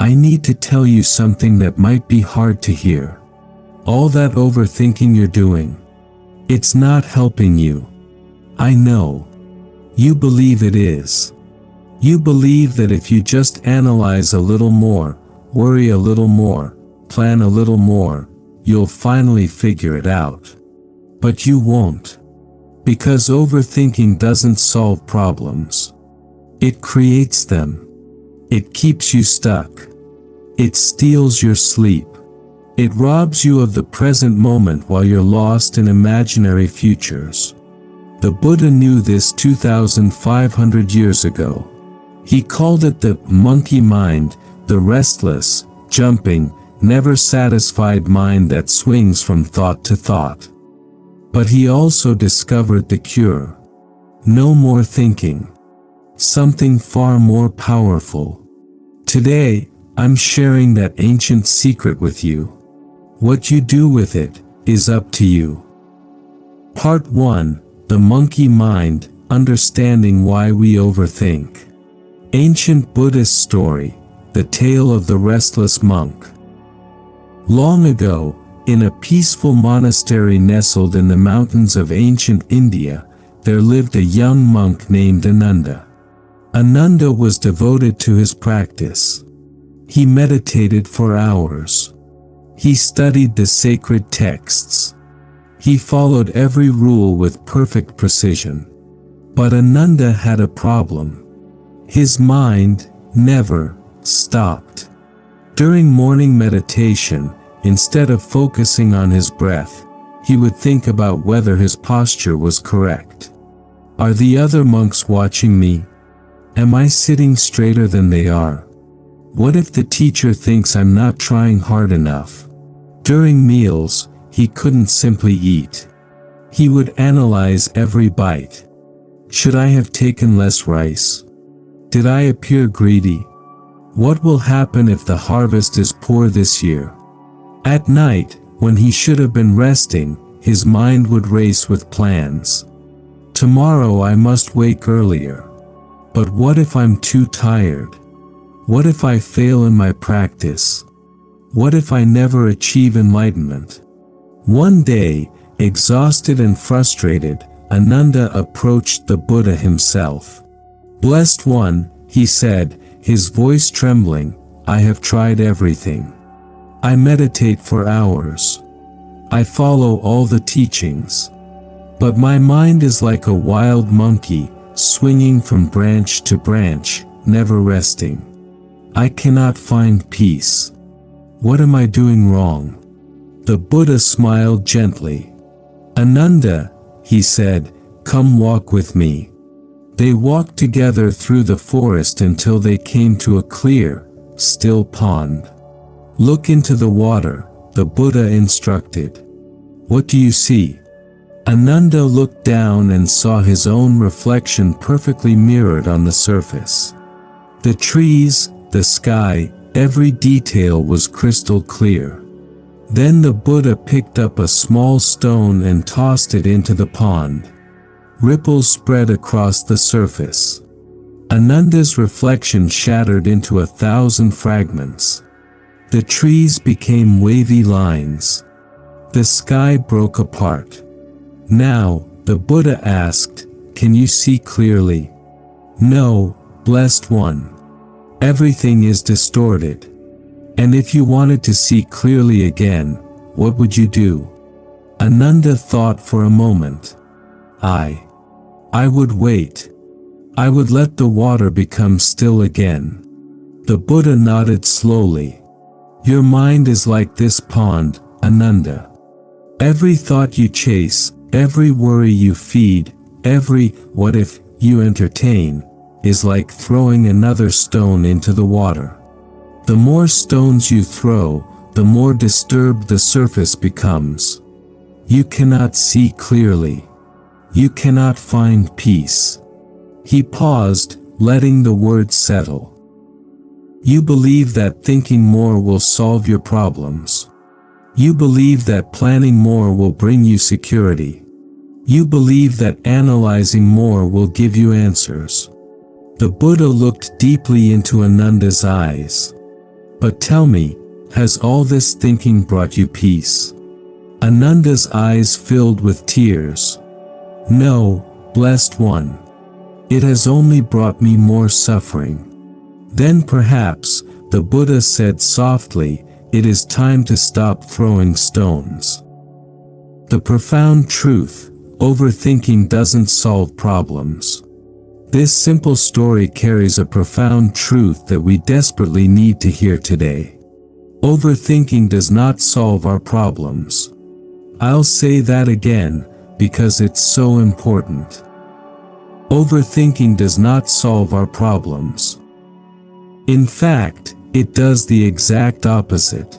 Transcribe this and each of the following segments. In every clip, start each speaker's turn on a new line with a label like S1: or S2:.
S1: I need to tell you something that might be hard to hear. All that overthinking you're doing, it's not helping you. I know. You believe it is. You believe that if you just analyze a little more, worry a little more, plan a little more, you'll finally figure it out. But you won't. Because overthinking doesn't solve problems. It creates them. It keeps you stuck. It steals your sleep. It robs you of the present moment while you're lost in imaginary futures. The Buddha knew this 2,500 years ago. He called it the monkey mind, the restless, jumping, never satisfied mind that swings from thought to thought. But he also discovered the cure. No more thinking. Something far more powerful. Today, I'm sharing that ancient secret with you. What you do with it is up to you. Part 1: The Monkey Mind, Understanding Why We Overthink. Ancient Buddhist story, the tale of the restless monk. Long ago, in a peaceful monastery nestled in the mountains of ancient India, there lived a young monk named Ananda. Ananda was devoted to his practice. He meditated for hours. He studied the sacred texts. He followed every rule with perfect precision. But Ananda had a problem. His mind never stopped. During morning meditation, instead of focusing on his breath, he would think about whether his posture was correct. Are the other monks watching me? Am I sitting straighter than they are? What if the teacher thinks I'm not trying hard enough? During meals, he couldn't simply eat. He would analyze every bite. Should I have taken less rice? Did I appear greedy? What will happen if the harvest is poor this year? At night, when he should have been resting, his mind would race with plans. Tomorrow I must wake earlier. But what if I'm too tired? What if I fail in my practice? What if I never achieve enlightenment? One day, exhausted and frustrated, Ananda approached the Buddha himself. "Blessed One," he said, his voice trembling, "I have tried everything. I meditate for hours. I follow all the teachings. But my mind is like a wild monkey, swinging from branch to branch, never resting. I cannot find peace. What am I doing wrong?" The Buddha smiled gently. "Ananda," he said, "come walk with me." They walked together through the forest until they came to a clear, still pond. "Look into the water," the Buddha instructed. "What do you see?" Ananda looked down and saw his own reflection perfectly mirrored on the surface. The trees, the sky, every detail was crystal clear. Then the Buddha picked up a small stone and tossed it into the pond. Ripples spread across the surface. Ananda's reflection shattered into 1,000 fragments. The trees became wavy lines. The sky broke apart. Now, the Buddha asked, "Can you see clearly?" "No, Blessed One. Everything is distorted." "And if you wanted to see clearly again, what would you do?" Ananda thought for a moment. I would wait. I would let the water become still again." The Buddha nodded slowly. "Your mind is like this pond, Ananda. Every thought you chase, every worry you feed, every what if you entertain, is like throwing another stone into the water. The more stones you throw, the more disturbed the surface becomes. You cannot see clearly. You cannot find peace." He paused, letting the words settle. "You believe that thinking more will solve your problems. You believe that planning more will bring you security. You believe that analyzing more will give you answers." The Buddha looked deeply into Ananda's eyes. But tell me, has all this thinking brought you peace? Ananda's eyes filled with tears. No, blessed one. It has only brought me more suffering. Then perhaps, the Buddha said softly, it is time to stop throwing stones. The profound truth, overthinking doesn't solve problems. This simple story carries a profound truth that we desperately need to hear today. Overthinking does not solve our problems. I'll say that again, because it's so important. Overthinking does not solve our problems. In fact, it does the exact opposite.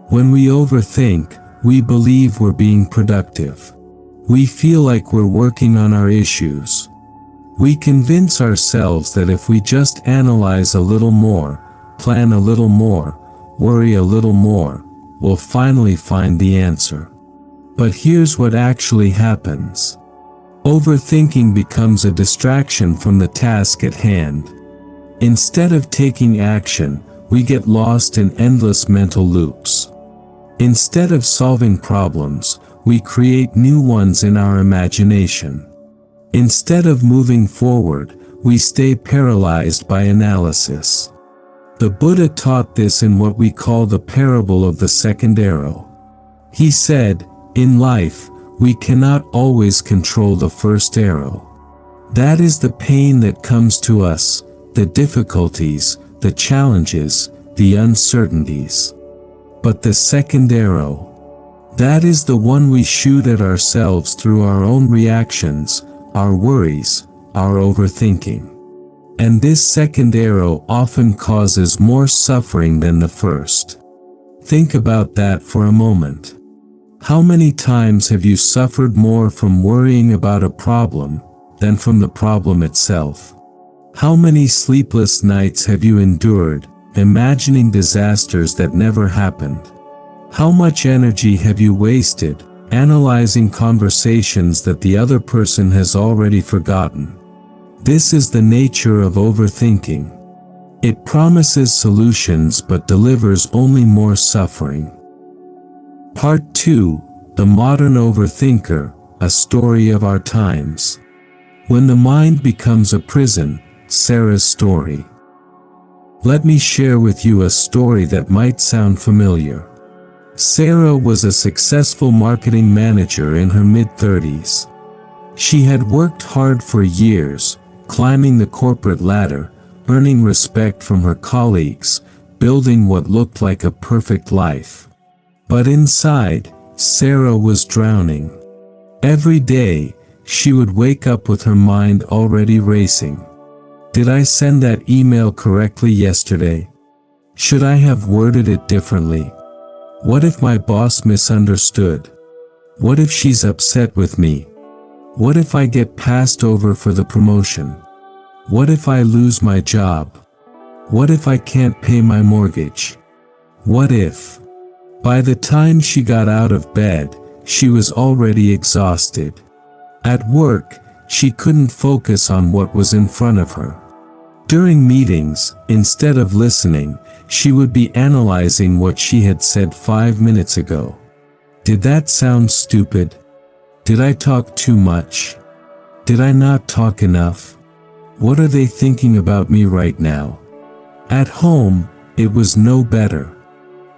S1: When we overthink, we believe we're being productive. We feel like we're working on our issues. We convince ourselves that if we just analyze a little more, plan a little more, worry a little more, we'll finally find the answer. But here's what actually happens. Overthinking becomes a distraction from the task at hand. Instead of taking action, we get lost in endless mental loops. Instead of solving problems, we create new ones in our imagination. Instead of moving forward, we stay paralyzed by analysis. The Buddha taught this in what we call the parable of the second arrow. He said, in life, we cannot always control the first arrow. That is the pain that comes to us, the difficulties, the challenges, the uncertainties. But the second arrow, that is the one we shoot at ourselves through our own reactions, our worries, our overthinking. And this second arrow often causes more suffering than the first. Think about that for a moment. How many times have you suffered more from worrying about a problem than from the problem itself? How many sleepless nights have you endured, imagining disasters that never happened? How much energy have you wasted, analyzing conversations that the other person has already forgotten? This is the nature of overthinking. It promises solutions but delivers only more suffering. Part 2, The Modern Overthinker, a Story of Our Times. When the Mind Becomes a Prison, Sarah's Story. Let me share with you a story that might sound familiar. Sarah was a successful marketing manager in her mid-30s. She had worked hard for years, climbing the corporate ladder, earning respect from her colleagues, building what looked like a perfect life. But inside, Sarah was drowning. Every day, she would wake up with her mind already racing. Did I send that email correctly yesterday? Should I have worded it differently? What if my boss misunderstood? What if she's upset with me? What if I get passed over for the promotion? What if I lose my job? What if I can't pay my mortgage? What if? By the time she got out of bed, she was already exhausted. At work, she couldn't focus on what was in front of her. During meetings, instead of listening, she would be analyzing what she had said 5 minutes ago. Did that sound stupid? Did I talk too much? Did I not talk enough? What are they thinking about me right now? At home, it was no better.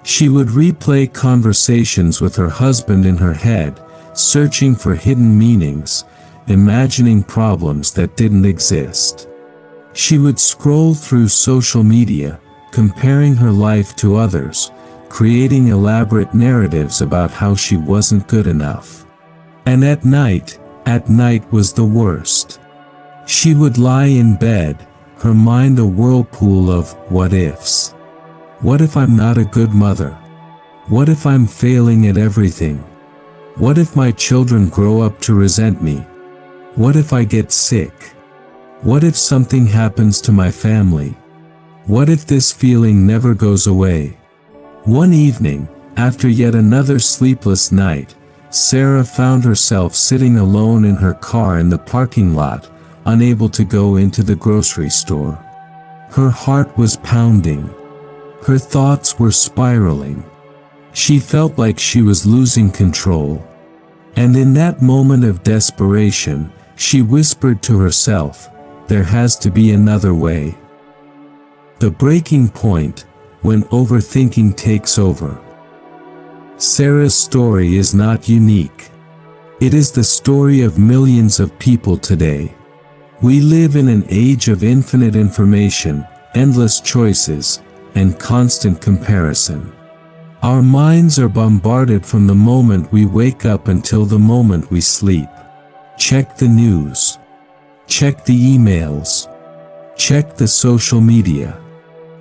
S1: She would replay conversations with her husband in her head, searching for hidden meanings, imagining problems that didn't exist. She would scroll through social media, comparing her life to others, creating elaborate narratives about how she wasn't good enough. And at night was the worst. She would lie in bed, her mind a whirlpool of what-ifs. What if I'm not a good mother? What if I'm failing at everything? What if my children grow up to resent me? What if I get sick? What if something happens to my family? What if this feeling never goes away? One evening, after yet another sleepless night, Sarah found herself sitting alone in her car in the parking lot, unable to go into the grocery store. Her heart was pounding. Her thoughts were spiraling. She felt like she was losing control. And in that moment of desperation, she whispered to herself, "There has to be another way." The breaking point, when overthinking takes over. Sarah's story is not unique. It is the story of millions of people today. We live in an age of infinite information, endless choices, and constant comparison. Our minds are bombarded from the moment we wake up until the moment we sleep. Check the news. Check the emails. Check the social media.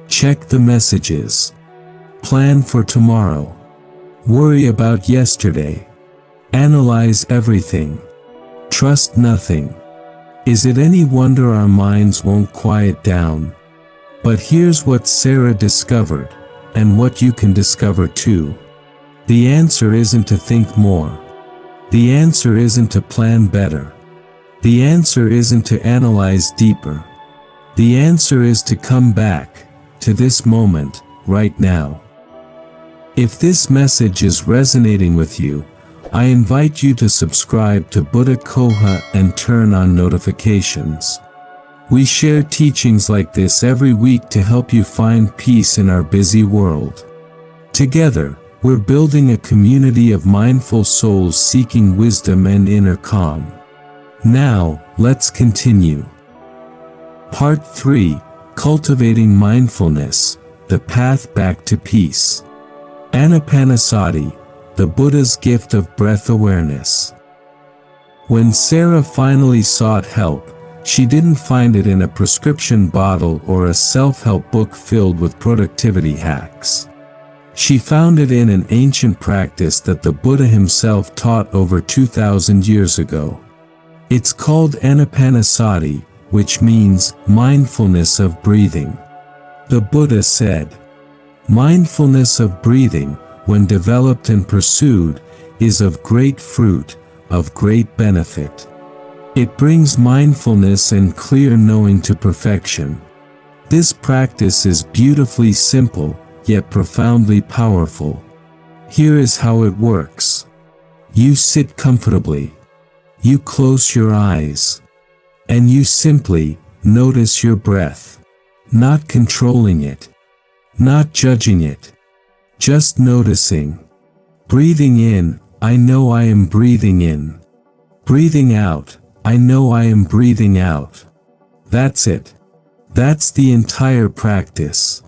S1: Check the messages. Plan for tomorrow. Worry about yesterday. Analyze everything. Trust nothing. Is it any wonder our minds won't quiet down? But here's what Sarah discovered, and what you can discover too. The answer isn't to think more. The answer isn't to plan better. The answer isn't to analyze deeper. The answer is to come back to this moment, right now. If this message is resonating with you, I invite you to subscribe to Buddha Coha and turn on notifications. We share teachings like this every week to help you find peace in our busy world. Together, we're building a community of mindful souls seeking wisdom and inner calm. Now, let's continue. Part 3, Cultivating Mindfulness, the Path Back to Peace. Anapanasati, the Buddha's gift of breath awareness. When Sarah finally sought help, she didn't find it in a prescription bottle or a self-help book filled with productivity hacks. She found it in an ancient practice that the Buddha himself taught over 2,000 years ago. It's called Anapanasati, which means mindfulness of breathing. The Buddha said, "Mindfulness of breathing, when developed and pursued, is of great fruit, of great benefit. It brings mindfulness and clear knowing to perfection." This practice is beautifully simple, yet profoundly powerful. Here is how it works. You sit comfortably. You close your eyes. And you simply notice your breath. Not controlling it. Not judging it. Just noticing. Breathing in, I know I am breathing in. Breathing out, I know I am breathing out. That's it. That's the entire practice.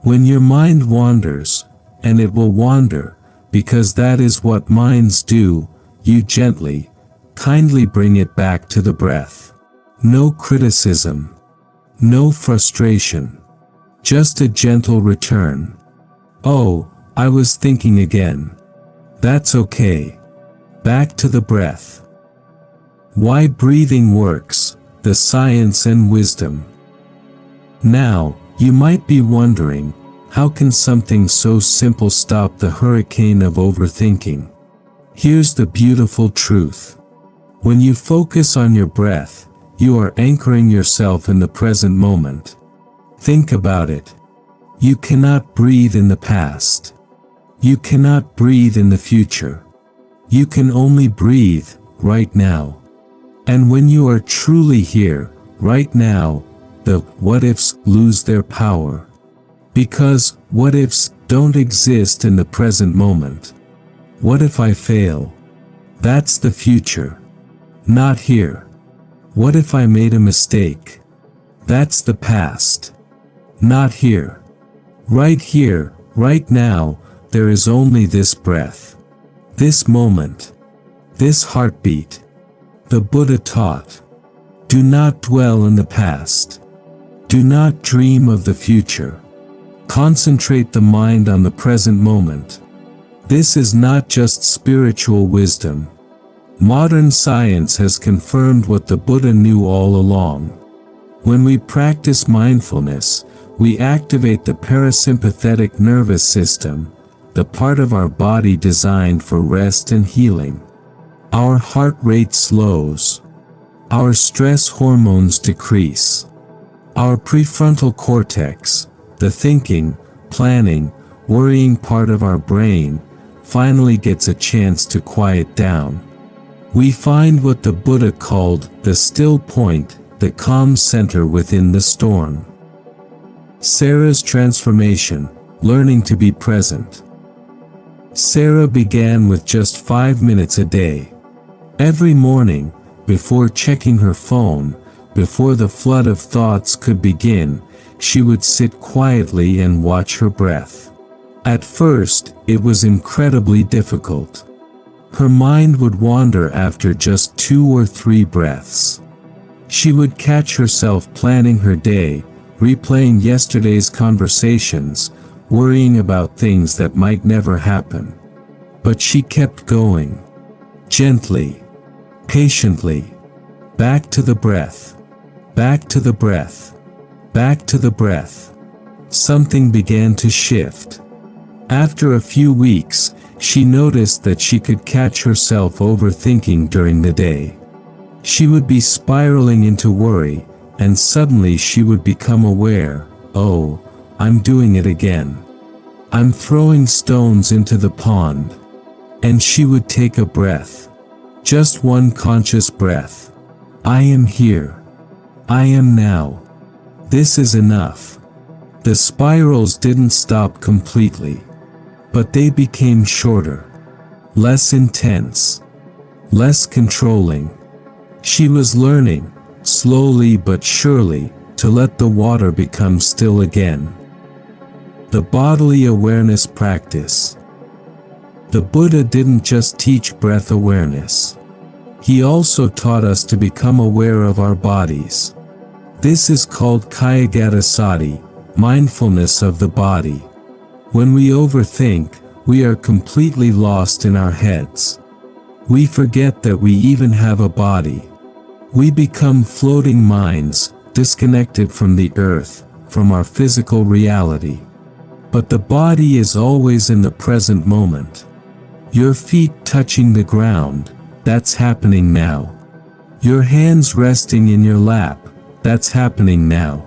S1: When your mind wanders, and it will wander, because that is what minds do, you gently, kindly bring it back to the breath. No criticism. No frustration. Just a gentle return. "Oh, I was thinking again." That's okay. Back to the breath. Why breathing works, the science and wisdom. Now, you might be wondering, how can something so simple stop the hurricane of overthinking? Here's the beautiful truth. When you focus on your breath, you are anchoring yourself in the present moment. Think about it. You cannot breathe in the past. You cannot breathe in the future. You can only breathe right now. And when you are truly here, right now, the what-ifs lose their power. Because what-ifs don't exist in the present moment. What if I fail? That's the future. Not here. What if I made a mistake? That's the past. Not here. Right here, right now, there is only this breath. This moment. This heartbeat. The Buddha taught, do not dwell in the past. Do not dream of the future. Concentrate the mind on the present moment. This is not just spiritual wisdom. Modern science has confirmed what the Buddha knew all along. When we practice mindfulness, we activate the parasympathetic nervous system, the part of our body designed for rest and healing. Our heart rate slows. Our stress hormones decrease. Our prefrontal cortex, the thinking, planning, worrying part of our brain finally gets a chance to quiet down. We find what the Buddha called the still point, the calm center within the storm. Sarah's transformation, learning to be present. Sarah began with just 5 minutes a day. Every morning, before checking her phone, before the flood of thoughts could begin, she would sit quietly and watch her breath. At first, it was incredibly difficult. Her mind would wander after just 2 or 3 breaths. She would catch herself planning her day, replaying yesterday's conversations, worrying about things that might never happen. But she kept going. Gently. Patiently. Back to the breath. Back to the breath. Back to the breath. Something began to shift. After a few weeks, she noticed that she could catch herself overthinking during the day. She would be spiraling into worry, and suddenly she would become aware, oh, I'm doing it again. I'm throwing stones into the pond. And she would take a breath. Just one conscious breath. I am here. I am now. This is enough. The spirals didn't stop completely. But they became shorter. Less intense. Less controlling. She was learning, slowly but surely, to let the water become still again. The bodily awareness practice. The Buddha didn't just teach breath awareness. He also taught us to become aware of our bodies. This is called Kayagata Sati, mindfulness of the body. When we overthink, we are completely lost in our heads. We forget that we even have a body. We become floating minds, disconnected from the earth, from our physical reality. But the body is always in the present moment. Your feet touching the ground, that's happening now. Your hands resting in your lap, that's happening now.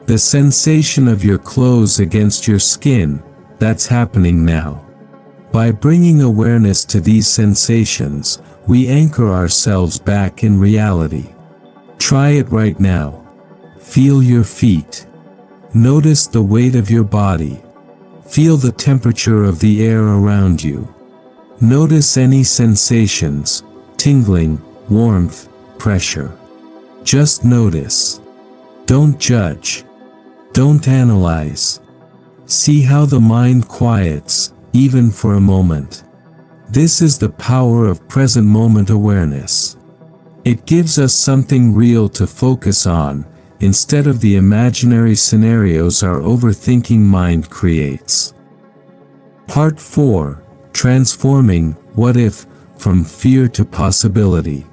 S1: The sensation of your clothes against your skin, that's happening now. By bringing awareness to these sensations, we anchor ourselves back in reality. Try it right now. Feel your feet. Notice the weight of your body. Feel the temperature of the air around you. Notice any sensations, tingling, warmth, pressure. Just notice. Don't judge. Don't analyze. See how the mind quiets, even for a moment. This is the power of present moment awareness. It gives us something real to focus on, instead of the imaginary scenarios our overthinking mind creates. Part 4. Transforming what if from fear to possibility.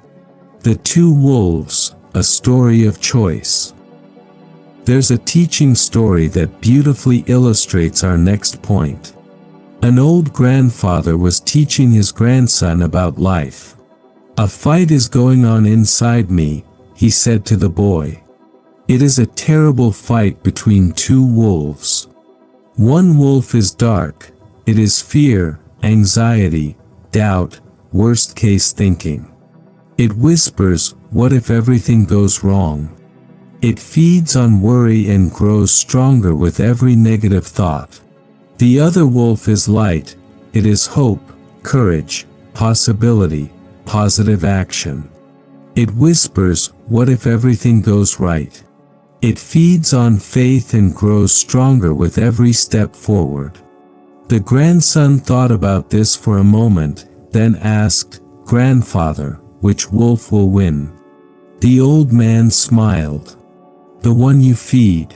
S1: The Two Wolves, a story of choice. There's a teaching story that beautifully illustrates our next point. An old grandfather was teaching his grandson about life. A fight is going on inside me, he said to the boy. It is a terrible fight between two wolves. One wolf is dark, it is fear, anxiety, doubt, worst-case thinking. It whispers, what if everything goes wrong? It feeds on worry and grows stronger with every negative thought. The other wolf is light, it is hope, courage, possibility, positive action. It whispers, what if everything goes right? It feeds on faith and grows stronger with every step forward. The grandson thought about this for a moment, then asked, Grandfather, which wolf will win? The old man smiled. The one you feed.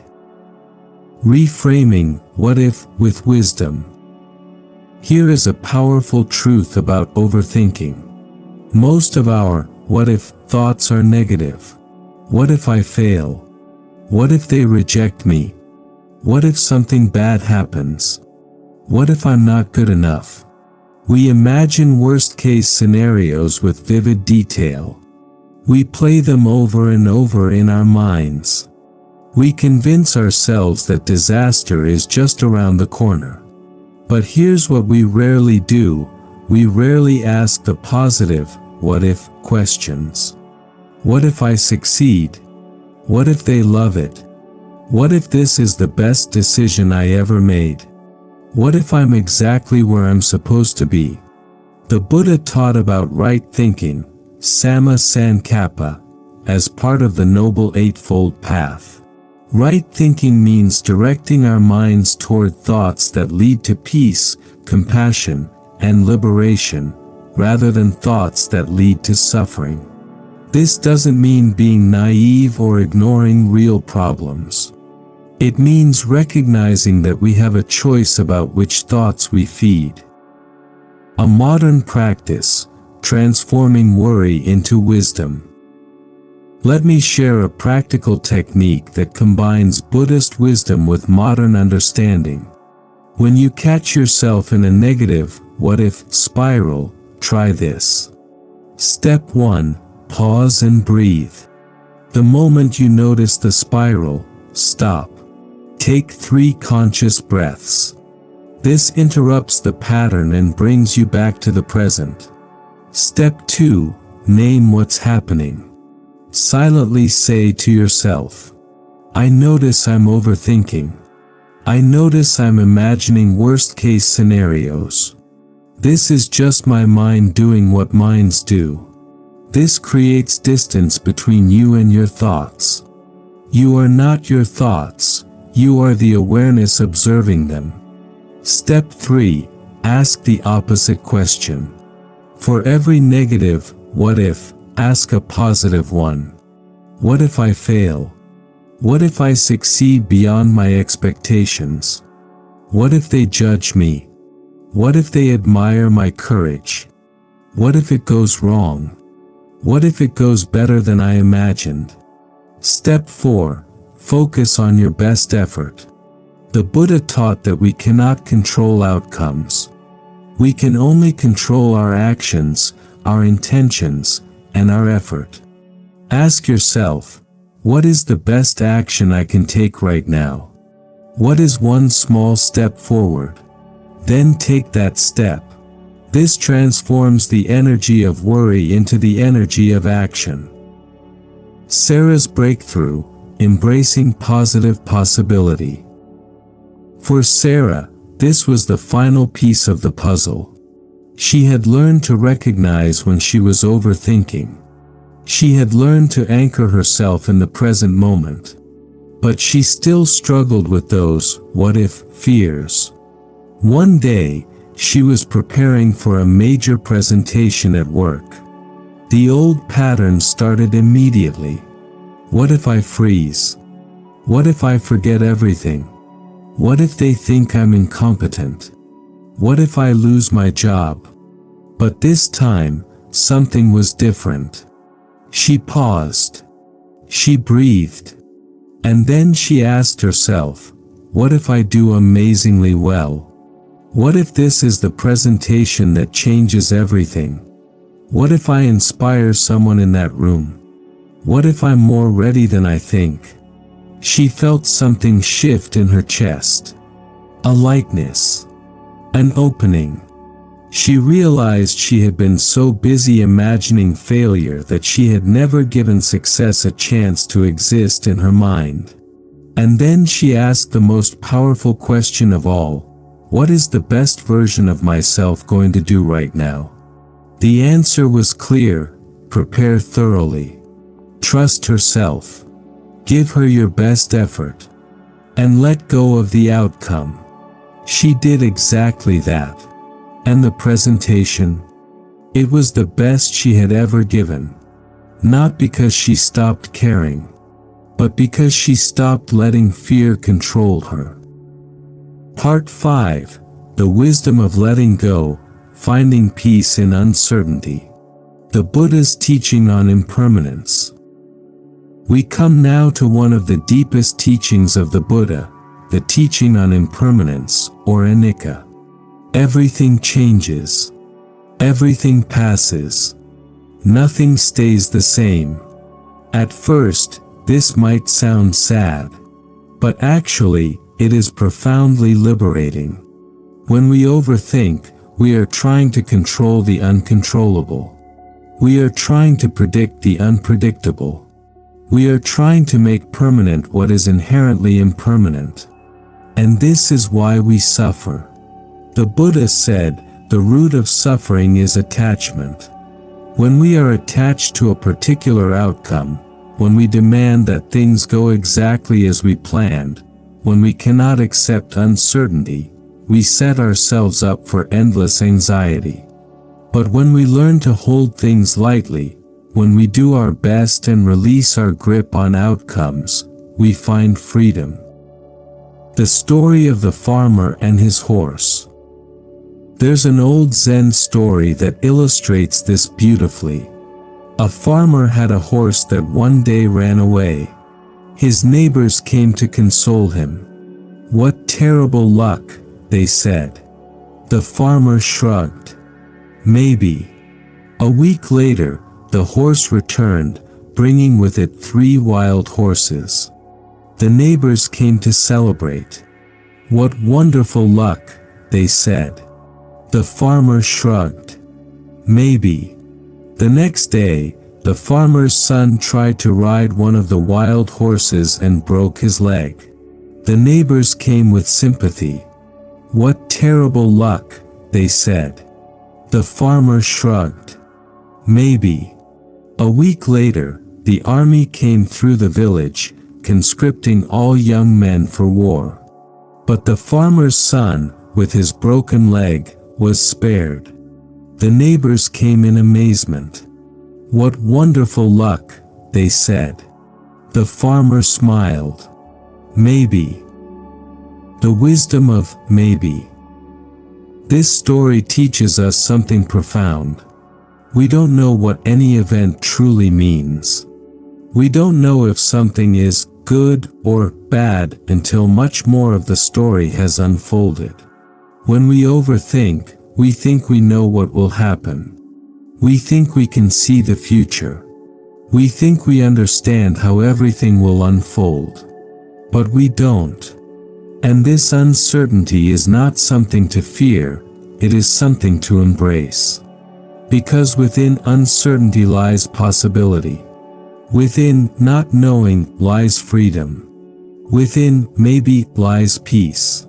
S1: Reframing, what if, with wisdom. Here is a powerful truth about overthinking. Most of our, what if, thoughts are negative. What if I fail? What if they reject me? What if something bad happens? What if I'm not good enough? We imagine worst-case scenarios with vivid detail. We play them over and over in our minds. We convince ourselves that disaster is just around the corner. But here's what we rarely do: we rarely ask the positive, what if, questions. What if I succeed? What if they love it? What if this is the best decision I ever made? What if I'm exactly where I'm supposed to be? The Buddha taught about right thinking, Samma Sankappa, as part of the Noble Eightfold Path. Right thinking means directing our minds toward thoughts that lead to peace, compassion, and liberation, rather than thoughts that lead to suffering. This doesn't mean being naive or ignoring real problems. It means recognizing that we have a choice about which thoughts we feed. A modern practice, transforming worry into wisdom. Let me share a practical technique that combines Buddhist wisdom with modern understanding. When you catch yourself in a negative, what if, spiral, try this. Step 1. Pause and breathe. The moment you notice the spiral, stop. Take 3 conscious breaths. This interrupts the pattern and brings you back to the present. Step 2. Name what's happening. Silently say to yourself, I notice I'm overthinking. I notice I'm imagining worst-case scenarios. This is just my mind doing what minds do. This creates distance between you and your thoughts. You are not your thoughts, you are the awareness observing them. Step 3. Ask the opposite question. For every negative, what if, ask a positive one. What if I fail? What if I succeed beyond my expectations? What if they judge me? What if they admire my courage? What if it goes wrong? What if it goes better than I imagined? Step 4. Focus on your best effort. The Buddha taught that we cannot control outcomes. We can only control our actions, our intentions, and our effort. Ask yourself, what is the best action I can take right now? What is one small step forward? Then take that step. This transforms the energy of worry into the energy of action. Sarah's breakthrough, embracing positive possibility. For Sarah, this was the final piece of the puzzle. She had learned to recognize when she was overthinking. She had learned to anchor herself in the present moment. But she still struggled with those what-if fears. One day, she was preparing for a major presentation at work. The old pattern started immediately. What if I freeze? What if I forget everything? What if they think I'm incompetent? What if I lose my job? But this time, something was different. She paused. She breathed. And then she asked herself, what if I do amazingly well? What if this is the presentation that changes everything? What if I inspire someone in that room? What if I'm more ready than I think? She felt something shift in her chest. A lightness. An opening. She realized she had been so busy imagining failure that she had never given success a chance to exist in her mind. And then she asked the most powerful question of all, what is the best version of myself going to do right now? The answer was clear: prepare thoroughly. Trust herself. Give her your best effort. And let go of the outcome. She did exactly that. And the presentation? It was the best she had ever given. Not because she stopped caring, but because she stopped letting fear control her. Part 5. The Wisdom of Letting Go, Finding Peace in Uncertainty. The Buddha's Teaching on Impermanence. We come now to one of the deepest teachings of the Buddha, the teaching on impermanence, or anicca. Everything changes. Everything passes. Nothing stays the same. At first, this might sound sad. But actually, it is profoundly liberating. When we overthink, we are trying to control the uncontrollable. We are trying to predict the unpredictable. We are trying to make permanent what is inherently impermanent. And this is why we suffer. The Buddha said, the root of suffering is attachment. When we are attached to a particular outcome, when we demand that things go exactly as we planned, when we cannot accept uncertainty, we set ourselves up for endless anxiety. But when we learn to hold things lightly, when we do our best and release our grip on outcomes, we find freedom. The story of the farmer and his horse. There's an old Zen story that illustrates this beautifully. A farmer had a horse that one day ran away. His neighbors came to console him. "What terrible luck," they said. The farmer shrugged. "Maybe." A week later, the horse returned, bringing with it 3 wild horses. The neighbors came to celebrate. "What wonderful luck," they said. The farmer shrugged. "Maybe." The next day, the farmer's son tried to ride one of the wild horses and broke his leg. The neighbors came with sympathy. "What terrible luck," they said. The farmer shrugged. "Maybe." A week later, the army came through the village, conscripting all young men for war. But the farmer's son, with his broken leg, was spared. The neighbors came in amazement. "What wonderful luck," they said. The farmer smiled. "Maybe." The wisdom of maybe. This story teaches us something profound. We don't know what any event truly means. We don't know if something is good or bad until much more of the story has unfolded. When we overthink, we think we know what will happen. We think we can see the future. We think we understand how everything will unfold. But we don't. And this uncertainty is not something to fear, it is something to embrace. Because within uncertainty lies possibility. Within not knowing lies freedom. Within maybe lies peace.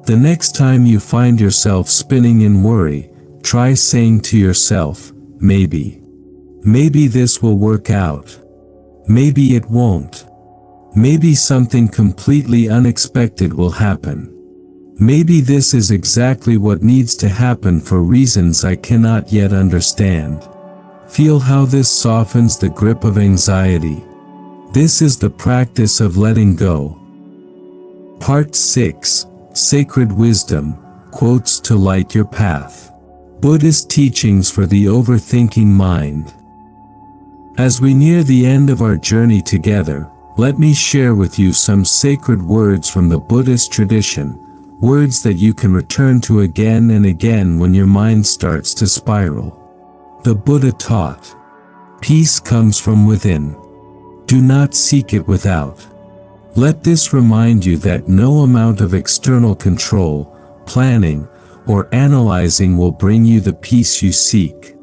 S1: The next time you find yourself spinning in worry, try saying to yourself, maybe. Maybe this will work out. Maybe it won't. Maybe something completely unexpected will happen. Maybe this is exactly what needs to happen for reasons I cannot yet understand. Feel how this softens the grip of anxiety. This is the practice of letting go. Part 6. Sacred Wisdom, Quotes to Light Your Path. Buddhist Teachings for the Overthinking Mind. As we near the end of our journey together, let me share with you some sacred words from the Buddhist tradition, words that you can return to again and again when your mind starts to spiral. The Buddha taught, "Peace comes from within. Do not seek it without." Let this remind you that no amount of external control, planning, or analyzing will bring you the peace you seek.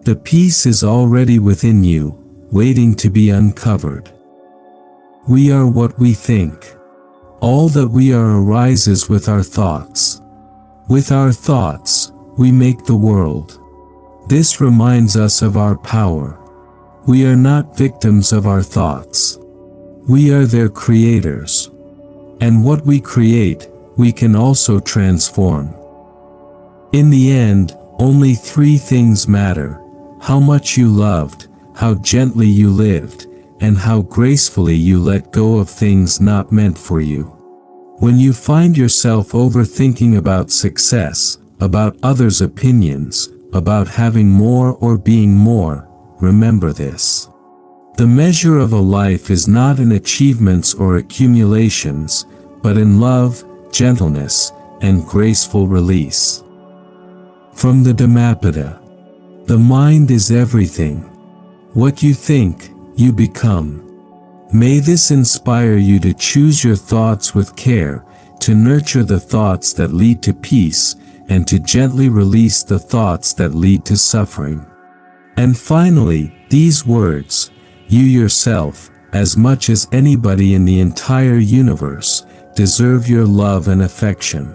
S1: The peace is already within you, waiting to be uncovered. We are what we think. All that we are arises with our thoughts. With our thoughts, we make the world. This reminds us of our power. We are not victims of our thoughts. We are their creators. And what we create, we can also transform. In the end, only 3 things matter: how much you loved, how gently you lived, and how gracefully you let go of things not meant for you. When you find yourself overthinking about success, about others' opinions, about having more or being more, remember this. The measure of a life is not in achievements or accumulations, but in love, gentleness, and graceful release. From the Dhammapada. The mind is everything. What you think, you become. May this inspire you to choose your thoughts with care, to nurture the thoughts that lead to peace, and to gently release the thoughts that lead to suffering. And finally, these words: you yourself, as much as anybody in the entire universe, deserve your love and affection.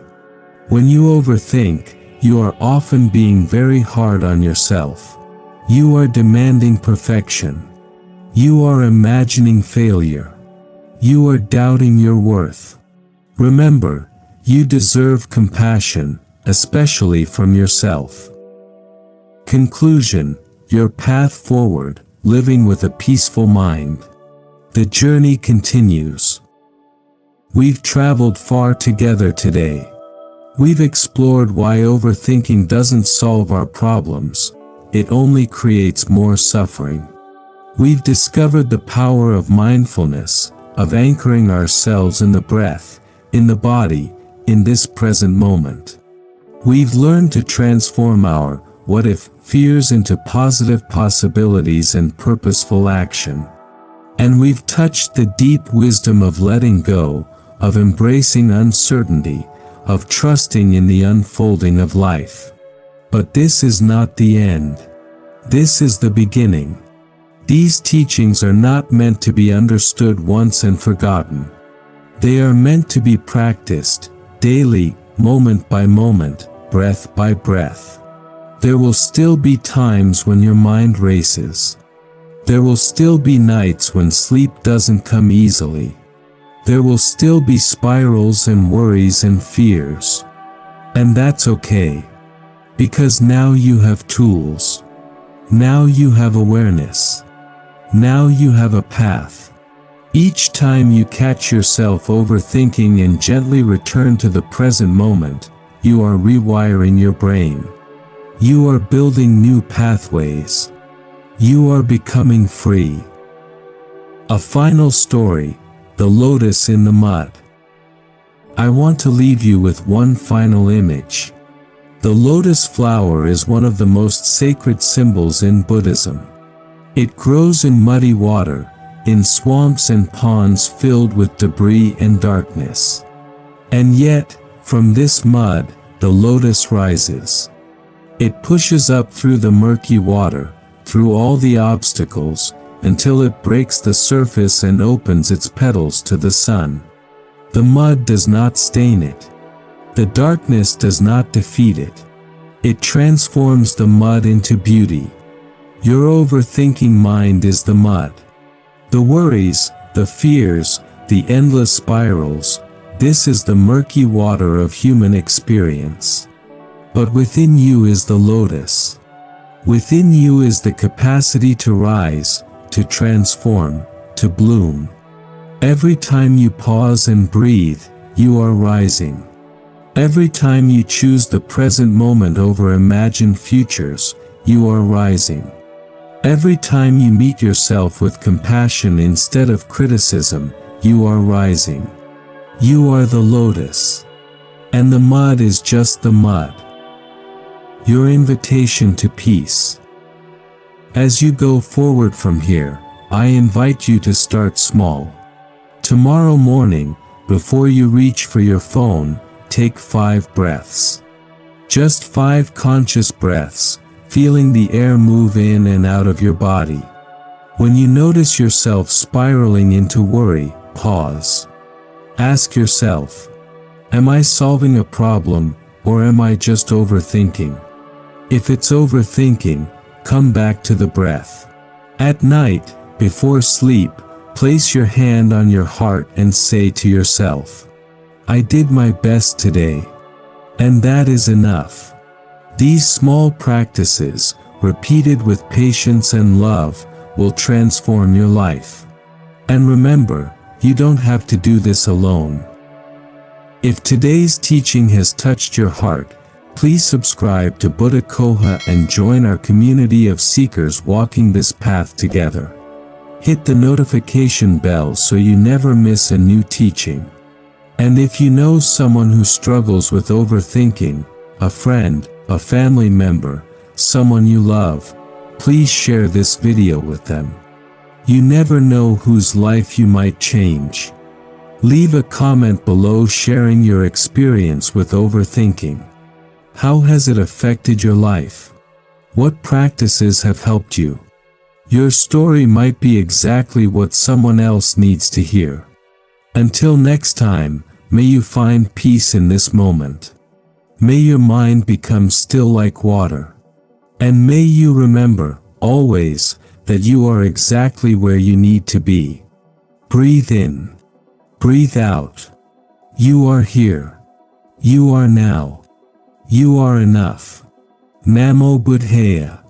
S1: When you overthink, you are often being very hard on yourself. You are demanding perfection. You are imagining failure. You are doubting your worth. Remember, you deserve compassion, especially from yourself. Conclusion: your path forward, living with a peaceful mind. The journey continues. We've traveled far together today. We've explored why overthinking doesn't solve our problems, it only creates more suffering. We've discovered the power of mindfulness, of anchoring ourselves in the breath, in the body, in this present moment. We've learned to transform our what if fears into positive possibilities and purposeful action. And we've touched the deep wisdom of letting go, of embracing uncertainty, of trusting in the unfolding of life. But this is not the end. This is the beginning. These teachings are not meant to be understood once and forgotten. They are meant to be practiced, daily, moment by moment, breath by breath. There will still be times when your mind races. There will still be nights when sleep doesn't come easily. There will still be spirals and worries and fears. And that's okay. Because now you have tools. Now you have awareness. Now you have a path. Each time you catch yourself overthinking and gently return to the present moment, you are rewiring your brain. You are building new pathways. You are becoming free. A final story: the lotus in the mud. I want to leave you with one final image. The lotus flower is one of the most sacred symbols in Buddhism. It grows in muddy water, in swamps and ponds filled with debris and darkness. And yet, from this mud, the lotus rises. It pushes up through the murky water, through all the obstacles, until it breaks the surface and opens its petals to the sun. The mud does not stain it. The darkness does not defeat it. It transforms the mud into beauty. Your overthinking mind is the mud. The worries, the fears, the endless spirals, this is the murky water of human experience. But within you is the lotus. Within you is the capacity to rise, to transform, to bloom. Every time you pause and breathe, you are rising. Every time you choose the present moment over imagined futures, you are rising. Every time you meet yourself with compassion instead of criticism, you are rising. You are the lotus. And the mud is just the mud. Your invitation to peace. As you go forward from here, I invite you to start small. Tomorrow morning, before you reach for your phone, take 5 breaths. Just 5 conscious breaths, feeling the air move in and out of your body. When you notice yourself spiraling into worry, pause. Ask yourself, am I solving a problem, or am I just overthinking? If it's overthinking, come back to the breath. At night, before sleep, place your hand on your heart and say to yourself, I did my best today. And that is enough. These small practices, repeated with patience and love, will transform your life. And remember, you don't have to do this alone. If today's teaching has touched your heart, please subscribe to Buddha Coha and join our community of seekers walking this path together. Hit the notification bell so you never miss a new teaching. And if you know someone who struggles with overthinking, a friend, a family member, someone you love, please share this video with them. You never know whose life you might change. Leave a comment below sharing your experience with overthinking. How has it affected your life? What practices have helped you? Your story might be exactly what someone else needs to hear. Until next time, may you find peace in this moment. May your mind become still like water. And may you remember, always, that you are exactly where you need to be. Breathe in. Breathe out. You are here. You are now. You are enough. Namo Buddhaya.